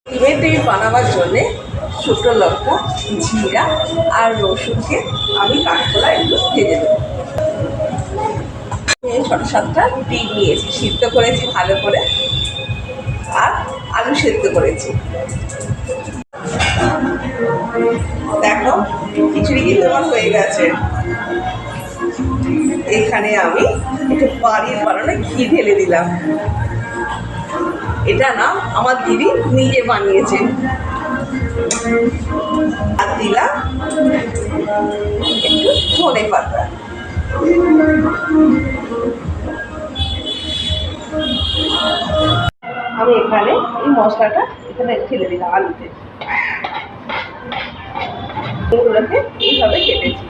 ডিমের ডিম বানাবার জন্যে শুকনো লঙ্কা, জিরা আর রসুনকে আমি কাঠকোলা একটু ভেজে দেবো। ছোটো 7টা ডিম নিয়েছি, সিদ্ধ করেছি ভালো করে, আর আলু সেদ্ধ করেছি। দেখো খিচুড়ি কিন্তু আমার হয়ে গেছে। এখানে আমি একটু বাড়ির বানানো ঘি ঢেলে দিলাম। এটা না আমার দিদি নিজে বানিয়েছে। আর দিলাম একটু ধনে পাতা। আমি এখানে এই মশলাটা এখানে ঢেলে দিলাম আলুতে। এগুলোকে এইভাবে কেটেছি।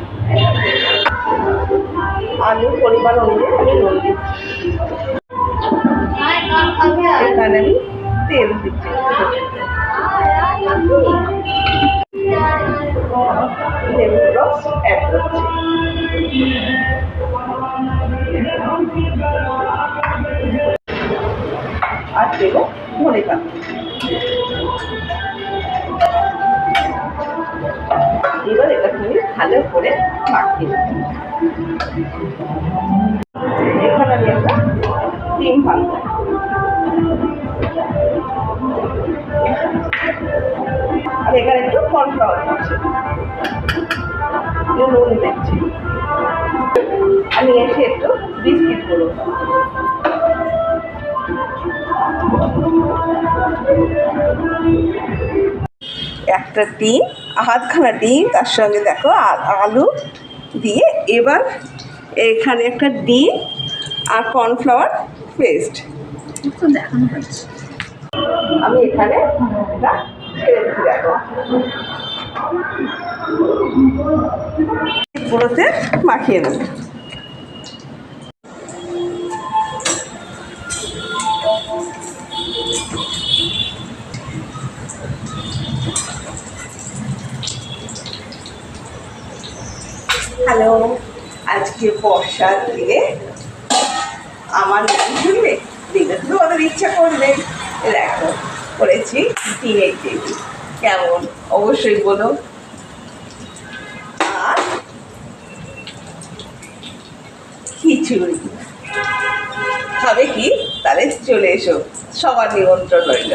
আলুর পরিমাণ অনুযায়ী আমি নুন দিচ্ছি। এখানে আমি তেল দিচ্ছি, লেবুর রস অ্যাড করছি। আর দেব ধনে পাতা। এবার এটাকে আমি ভালো করে মাখিয়ে দেব। এখানে আমি একটা ডিম ভাঙবো। আর এখানে একটু কর্নফ্লাওয়ার দিচ্ছি, নুন দিচ্ছি। আমি এসে একটু বিস্কিট করবো। একটা ডিম, আধখানা ডিম, তার সঙ্গে দেখো আলু দিয়ে, এবার এখানে একটা ডিম আর কর্নফ্লাওয়ার পেস্ট দেখানো হচ্ছে। আমি এখানে এটা ছেড়ে দিচ্ছি। দেখো পুরোতে মাখিয়ে দেবো। হ্যালো, আজকে বর্ষার দিনে আমার নাম শুনবে, দেখবে তো ওদের ইচ্ছা করবে। দেখো করেছি ডিমের টেবিল, কেমন অবশ্যই বলো। আর খিচুড়ি খাবে কি? তাহলে চলে এসো, সবার নিমন্ত্রণ রইল।